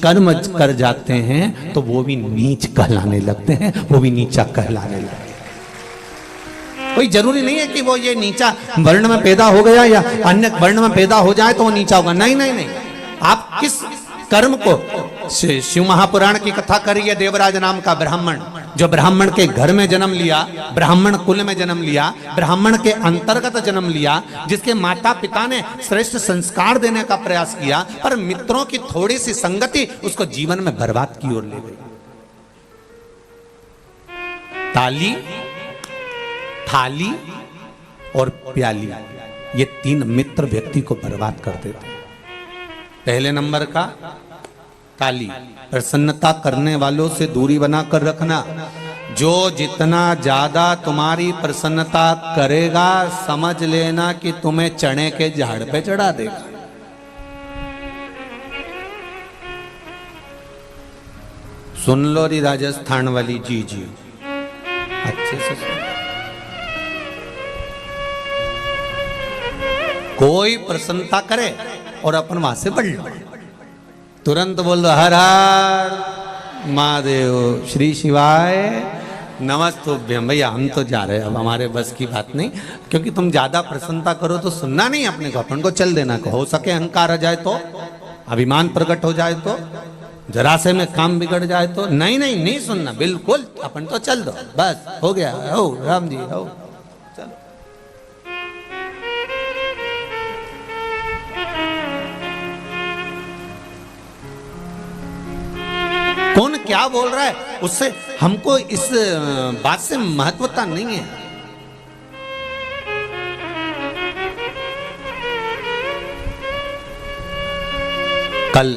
कर्म कर जाते हैं तो वो भी नीच कहलाने लगते हैं, वो भी नीचा कहलाने लगते हैं। कोई जरूरी नहीं है कि वो ये नीचा वर्ण में पैदा हो गया या अन्य वर्ण में पैदा हो जाए तो वो नीचा होगा। नहीं नहीं नहीं, आप किस कर्म को, शिव महापुराण की कथा करिए, देवराज नाम का ब्राह्मण जो ब्राह्मण के घर में जन्म लिया, ब्राह्मण कुल में जन्म लिया, ब्राह्मण के अंतर्गत जन्म लिया, जिसके माता पिता ने श्रेष्ठ संस्कार देने का प्रयास किया, पर मित्रों की थोड़ी सी संगति उसको जीवन में बर्बाद की ओर ले गई। ताली, थाली और प्याली, ये तीन मित्र व्यक्ति को बर्बाद कर देते हैं। पहले नंबर का ताली, प्रसन्नता करने वालों से दूरी बनाकर रखना। जो जितना ज्यादा तुम्हारी प्रसन्नता करेगा, समझ लेना कि तुम्हें चने के झाड़ पे चढ़ा देगा। सुन लो री राजस्थान वाली जी जी, अच्छे से सुन। कोई प्रसन्नता करे और अपन वहां से बढ़ लो, तुरंत बोल दो हर हर महादेव, श्री शिवाय नमस्तुभ्यम। भैया हम तो जा रहे हैं, अब हमारे बस की बात नहीं, क्योंकि तुम ज्यादा प्रसन्नता करो तो सुनना नहीं अपने को, अपन को चल देना को। हो सके अहंकार आ जाए तो, अभिमान प्रकट हो जाए तो, जरा से में काम बिगड़ जाए तो, नहीं नहीं नहीं सुनना बिल्कुल, अपन तो चल दो, बस हो गया, हो राम जी हो। कौन क्या बोल रहा है उससे हमको इस बात से महत्वता नहीं है। कल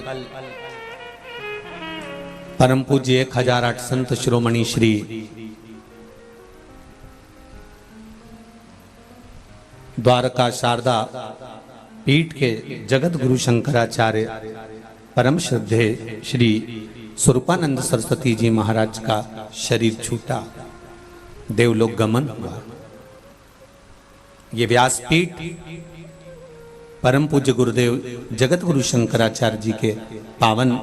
परम पूज्य 1008 संत शिरोमणि श्री द्वारका शारदा पीठ के जगत गुरु शंकराचार्य परम श्रद्धे श्री स्वरूपानंद सरस्वती जी महाराज का शरीर छूटा, देवलोक गमन हुआ। ये व्यासपीठ परम पूज्य गुरुदेव जगत गुरु शंकराचार्य जी के पावन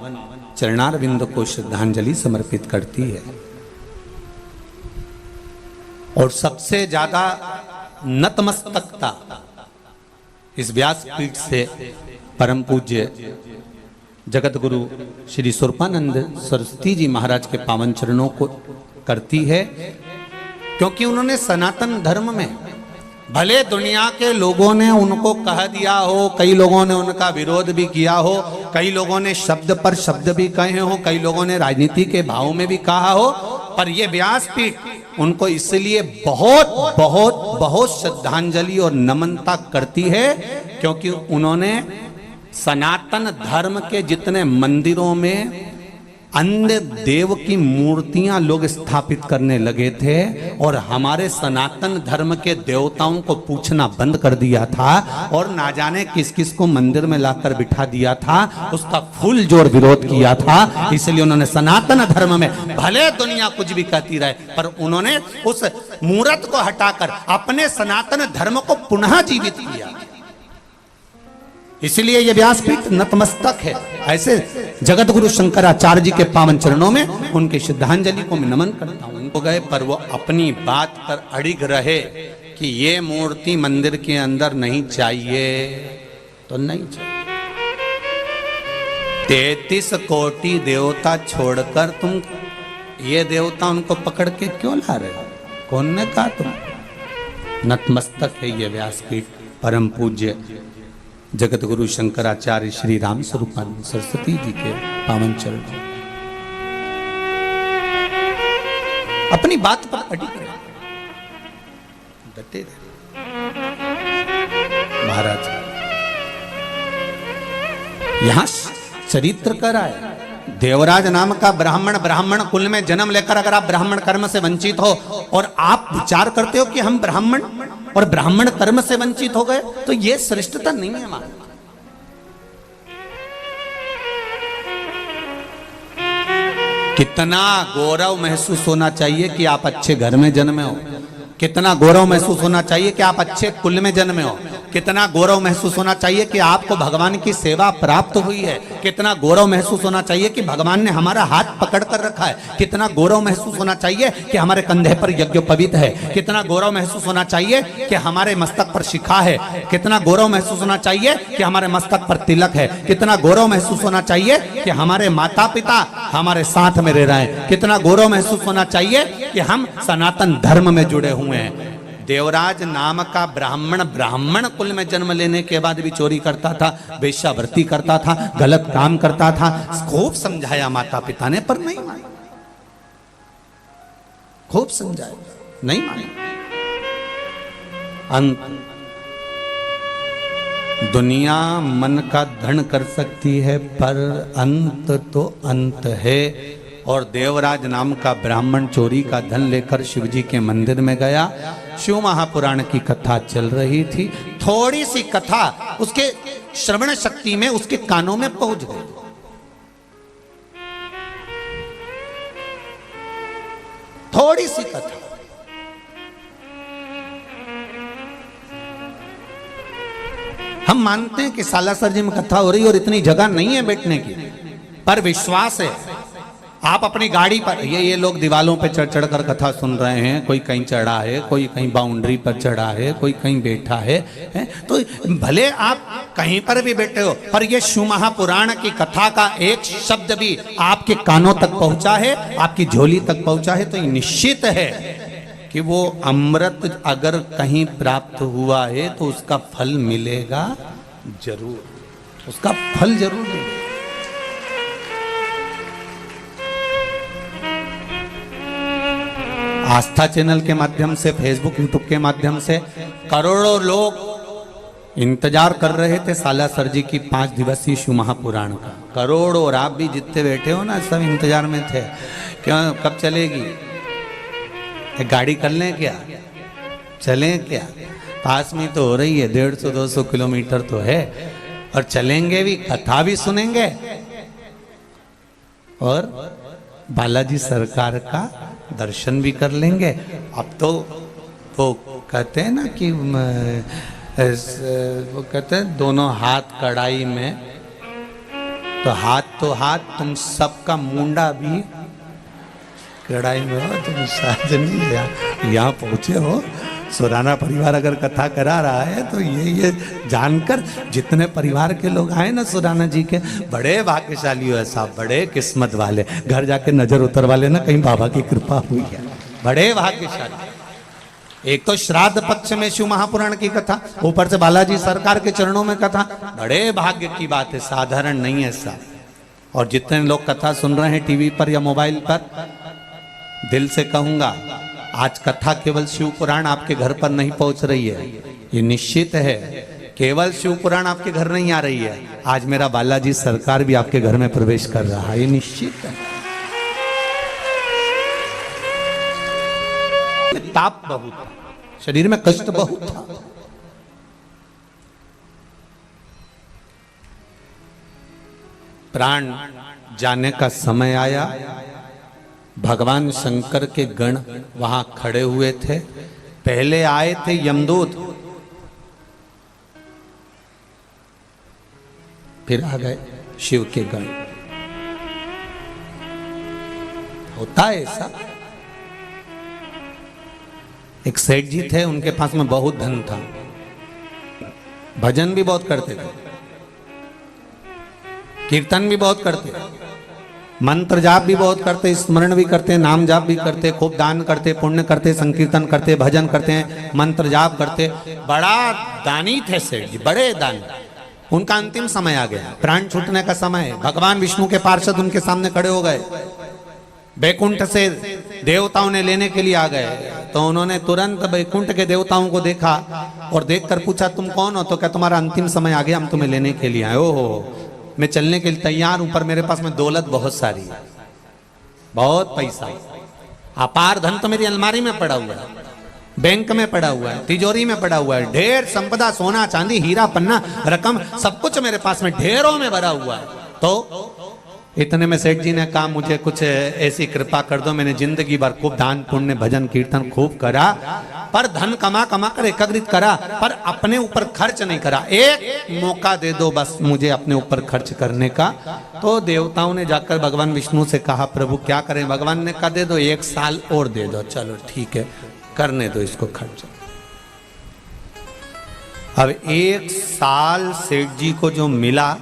चरणारविंद को श्रद्धांजलि समर्पित करती है। और सबसे ज्यादा नतमस्तकता इस व्यासपीठ से परम पूज्य जगत गुरु श्री स्वरूपानंद सरस्वती जी महाराज के पावन चरणों को करती है, क्योंकि उन्होंने सनातन धर्म में, भले दुनिया के लोगों ने उनको कह दिया हो, कई लोगों ने उनका विरोध भी किया हो, कई लोगों ने शब्द पर शब्द भी कहे हो, कई लोगों ने राजनीति के भाव में भी कहा हो, पर यह व्यासपीठ उनको इसलिए बहुत बहुत बहुत श्रद्धांजलि और नमनता करती है, क्योंकि उन्होंने सनातन धर्म के जितने मंदिरों में अन्य देव की मूर्तियां लोग स्थापित करने लगे थे और हमारे सनातन धर्म के देवताओं को पूछना बंद कर दिया था और ना जाने किस किस को मंदिर में लाकर बिठा दिया था, उसका फुल जोर विरोध किया था। इसलिए उन्होंने सनातन धर्म में भले दुनिया कुछ भी कहती रहे, पर उन्होंने उस मूर्त को हटाकर अपने सनातन धर्म को पुनः जीवित किया। इसलिए यह व्यासपीठ नतमस्तक है। ऐसे जगत गुरु शंकराचार्य जी के पावन चरणों में उनकी श्रद्धांजलि को मैं नमन करता हूं। हो गए, पर वो अपनी बात पर अड़िग रहे कि ये मूर्ति मंदिर के अंदर नहीं चाहिए तो नहीं चाहिए। 33 कोटि देवता छोड़कर तुम ये देवता उनको पकड़ के क्यों ला रहे हो? कौन ने कहा तुम? नतमस्तक है ये व्यासपीठ परम पूज्य जगत गुरु शंकराचार्य श्री राम स्वरूपानंद सरस्वती जी के पावन चरण। अपनी बात पर अड़ी रहे, डटे रहे। महाराज यहां चरित्र कर रहा है। देवराज नाम का ब्राह्मण कुल में जन्म लेकर अगर आप ब्राह्मण कर्म से वंचित हो और आप विचार करते हो कि हम ब्राह्मण और ब्राह्मण कर्म से वंचित हो गए, तो यह श्रेष्ठता नहीं है हमारा। कितना गौरव महसूस होना चाहिए कि आप अच्छे घर में जन्मे हो, कितना गौरव महसूस होना चाहिए कि आप अच्छे कुल में जन्मे हो। कितना गौरव महसूस होना चाहिए कि आपको भगवान की सेवा प्राप्त हुई है, कितना गौरव महसूस होना चाहिए कि भगवान ने हमारा हाथ पकड़ कर रखा है, कितना गौरव महसूस होना चाहिए कि हमारे कंधे पर यज्ञोपवीत है, कितना गौरव महसूस होना चाहिए कि हमारे मस्तक पर शिखा है, कितना गौरव महसूस होना चाहिए कि हमारे मस्तक पर तिलक है, कितना गौरव महसूस होना चाहिए कि हमारे माता पिता हमारे साथ में रह रहे हैं, कितना गौरव महसूस होना चाहिए कि हम सनातन धर्म में जुड़े हुए हैं। देवराज नाम का ब्राह्मण कुल में जन्म लेने के बाद भी चोरी करता था, वेश्यावृत्ति करता था, गलत काम करता था। खूब समझाया माता पिता ने पर नहीं माने, खूब समझाया नहीं माने। अंत दुनिया मन का धन कर सकती है पर अंत तो अंत है। और देवराज नाम का ब्राह्मण चोरी का धन लेकर शिव जी के मंदिर में गया। शिव महापुराण की कथा चल रही थी, थोड़ी सी कथा उसके श्रवण शक्ति में, उसके कानों में पहुंच गई। थोड़ी सी कथा, हम मानते हैं कि सालासर जी में कथा हो रही और इतनी जगह नहीं है बैठने की, पर विश्वास है। आप अपनी गाड़ी पर, ये लोग दीवालों पे चढ़ चढ़ कर कथा सुन रहे हैं, कोई कहीं चढ़ा है, कोई कहीं बाउंड्री पर चढ़ा है, कोई कहीं बैठा है, तो भले आप कहीं पर भी बैठे हो, पर ये शिव महापुराण की कथा का एक शब्द भी आपके कानों तक पहुंचा है, आपकी झोली तक पहुंचा है, तो ये निश्चित है कि वो अमृत अगर कहीं प्राप्त हुआ है तो उसका फल मिलेगा जरूर, उसका फल जरूर मिलेगा। आस्था चैनल के माध्यम से, फेसबुक यूट्यूब के माध्यम से करोड़ों लोग इंतजार कर रहे थे सालासर जी की 5 दिवसीय शिव महापुराण का। करोड़ों, और आप भी जितने बैठे हो ना, सब इंतजार में थे, क्यों कब चलेगी, एक गाड़ी कर लें क्या, चलें क्या, पास में तो हो रही है, 150-200 किलोमीटर तो है, और चलेंगे भी, कथा भी सुनेंगे और बालाजी सरकार का दर्शन भी कर लेंगे। अब तो वो कहते हैं ना कि वो कहते हैं दोनों हाथ कढ़ाई में, तो हाथ तुम सबका मुंडा भी कढ़ाई में हो। तुम शायद नहीं यहाँ पहुंचे हो, सुराना परिवार अगर कथा करा रहा है तो ये जानकर जितने परिवार के लोग आए ना सुराना जी के, बड़े भाग्यशाली हो साहब, बड़े किस्मत वाले, घर जाके नजर उतरवा लेना कहीं बाबा की कृपा हुई है, बड़े भाग्यशाली। एक तो श्राद्ध पक्ष में शिव महापुराण की कथा, ऊपर से बालाजी सरकार के चरणों में कथा, बड़े भाग्य की बात है, साधारण नहीं है साहब। और जितने लोग कथा सुन रहे हैं टीवी पर या मोबाइल पर, दिल से कहूंगा आज कथा केवल शिव पुराण आपके घर पर नहीं पहुंच रही है, ये निश्चित है। केवल शिव पुराण आपके घर नहीं आ रही है, आज मेरा बालाजी सरकार भी आपके घर में प्रवेश कर रहा है, ये निश्चित है। ताप बहुत था, शरीर में कष्ट बहुत था, प्राण जाने का समय आया। भगवान शंकर के गण वहां खड़े हुए थे। पहले आए थे यमदूत, फिर आ गए शिव के गण। होता है ऐसा। एक सेठ जी थे, उनके पास में बहुत धन था, भजन भी बहुत करते थे, कीर्तन भी बहुत करते, मंत्र जाप भी बहुत करते, स्मरण भी करते, नाम जाप भी करते, खूब दान करते, पुण्य करते, संकीर्तन करते, भजन करते हैं, मंत्र जाप करते, बड़ा दानी थे सेठ जी, बड़े दानी। उनका अंतिम समय आ गया, प्राण छूटने का समय। भगवान विष्णु के पार्षद उनके सामने खड़े हो गए, बैकुंठ से देवताओं ने लेने के लिए आ गए। तो उन्होंने तुरंत बैकुंठ के देवताओं को देखा और देखकर पूछा तुम कौन हो? तो क्या तुम्हारा अंतिम समय आ गया, हम तुम्हें लेने के लिए आए। ओहो, मैं चलने के लिए तैयार हूं, पर मेरे पास में दौलत बहुत सारी है, बहुत पैसा, अपार धन तो मेरी अलमारी में पड़ा हुआ है, बैंक में पड़ा हुआ है, तिजोरी में पड़ा हुआ है, ढेर संपदा, सोना चांदी, हीरा पन्ना, रकम, सब कुछ मेरे पास में ढेरों में भरा हुआ है। तो इतने में सेठ जी ने कहा मुझे कुछ ऐसी कृपा कर दो, मैंने जिंदगी भर खूब दान पुण्य भजन कीर्तन खूब करा, पर धन कमा कमा कर एकत्रित करा, पर अपने ऊपर खर्च नहीं करा। एक मौका दे दो बस मुझे अपने ऊपर खर्च करने का। तो देवताओं ने जाकर भगवान विष्णु से कहा, प्रभु क्या करें? भगवान ने कहा दे दो, 1 साल और दे दो। चलो ठीक है, करने दो इसको खर्च। अब 1 साल सेठ जी को जो मिला,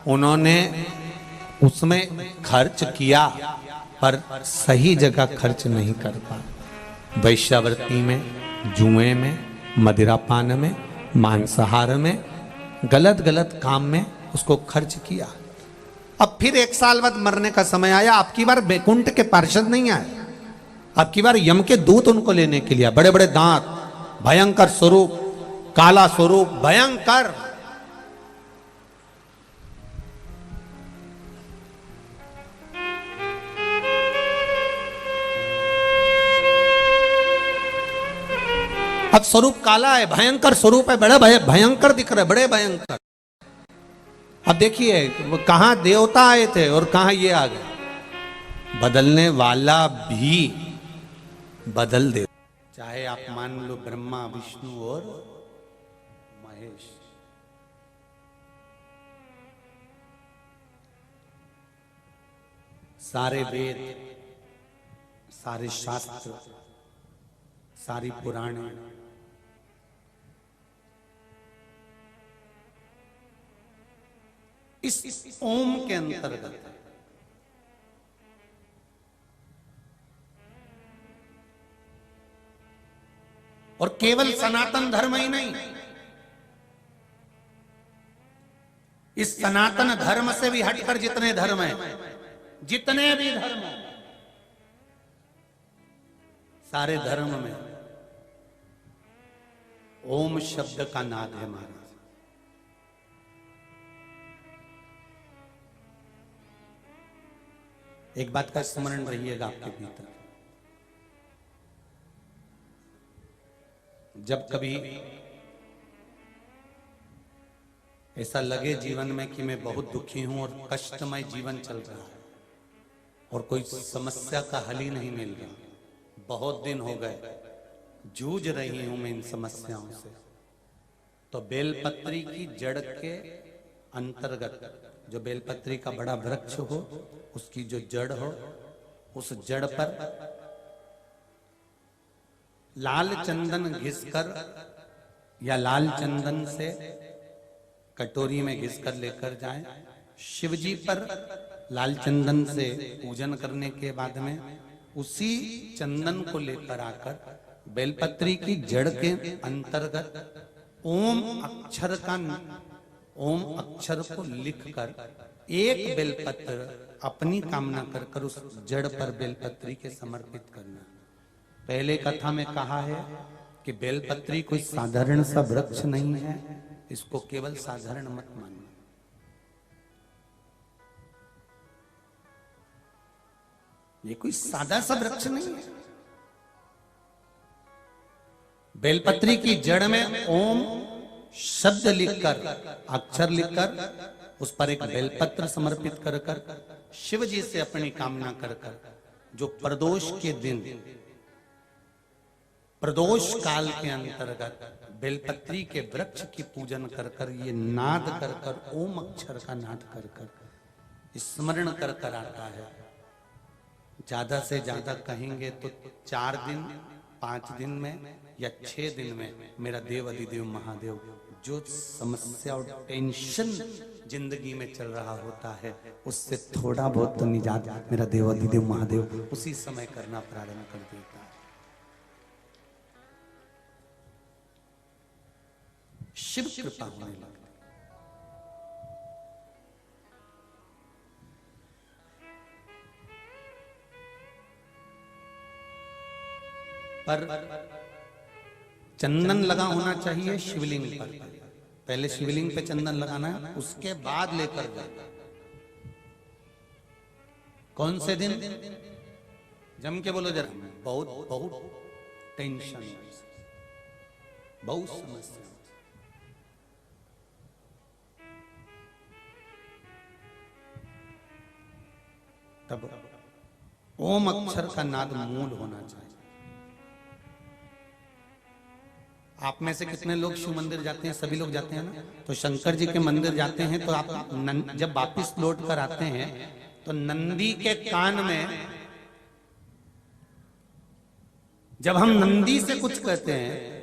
उन्होंने उसमें खर्च किया, पर सही जगह खर्च नहीं कर पाए। वैश्यावृत्ति में, जुए में, मदिरापान में, मांसाहार में, गलत गलत काम में उसको खर्च किया। अब फिर 1 साल बाद मरने का समय आया। अब की बार बैकुंठ के पार्षद नहीं आए, अब की बार यम के दूत उनको लेने के लिए। बड़े बड़े दांत, भयंकर स्वरूप, काला स्वरूप, भयंकर। अब स्वरूप काला है, भयंकर स्वरूप है, बड़े भयंकर दिख रहे, बड़े भयंकर। अब देखिए कहां देवता आए थे और कहां ये आ गए। बदलने वाला भी बदल दे, चाहे आप मान लो ब्रह्मा, विष्णु और महेश। सारे वेद, सारे शास्त्र, सारी पुराणे, इस ओम के अंतर्गत है। और केवल सनातन धर्म ही नहीं, इस सनातन धर्म से भी हटकर जितने धर्म हैं, जितने भी धर्म हैं, सारे धर्म में ओम शब्द का नाद है महाराज। एक बात का स्मरण रहिएगा आपके भीतर, जब कभी ऐसा लगे जीवन में कि मैं बहुत दुखी हूं और कष्टमय जीवन चल रहा है और कोई समस्या का हल ही नहीं मिल रहा, बहुत दिन हो गए जूझ रही हूं मैं इन समस्याओं से, तो बेलपत्री की जड़ के अंतर्गत, जो बेलपत्री का बड़ा वृक्ष हो, उसकी जो जड़ हो, उस जड़ पर लाल चंदन घिसकर या लाल चंदन से कटोरी में घिसकर लेकर जाएं। शिवजी पर लाल चंदन से पूजन करने के बाद में उसी चंदन को लेकर आकर बेलपत्री की जड़ के अंतर्गत ओम अक्षर को लिखकर एक बेलपत्र अपनी कामना कर उस जड़ पर बेलपत्री के समर्पित करना। पहले कथा में कहा है कि बेलपत्री कोई साधारण सा वृक्ष नहीं है, इसको केवल साधारण मत मानना। ये कोई सादा सा वृक्ष नहीं है। बेलपत्री की जड़ में ओम शब्द लिखकर, अक्षर लिखकर उस पर एक बेलपत्र समर्पित कर कर शिव जी से अपनी कामना कर कर, जो प्रदोष के दिन, प्रदोष काल के अंतर्गत बेलपत्री के वृक्ष की पूजन कर कर, ये नाद कर कर, ओम अक्षर का नाद कर कर स्मरण कर कर आता है। ज्यादा से ज्यादा कहेंगे तो 4 दिन, 5 दिन में या 6 दिन में मेरा देव अधिदेव महादेव जो समस्या और टेंशन जिंदगी में चल रहा होता है, उससे थोड़ा बहुत तो निजात मेरा देव अधिदेव महादेव उसी समय करना प्रारंभ कर देता है। शिव कृपा होने लगती। पर चंदन लगा होना चाहिए शिवलिंग पर। पहले शिवलिंग पे चंदन लगाना है, उसके बाद लेकर जाना। कौन से दिन? जम के बोलो जरा। बहुत बहुत टेंशन, बहुत समस्या, तब ओम अक्षर का नाद मूल होना चाहिए। आप में से कितने लोग शिव मंदिर जाते हैं? सभी लोग जाते हैं ना। तो शंकर जी के मंदिर जाते हैं तो आप जब वापिस लौट कर आते हैं तो नंदी के कान में, जब हम नंदी से कुछ कहते हैं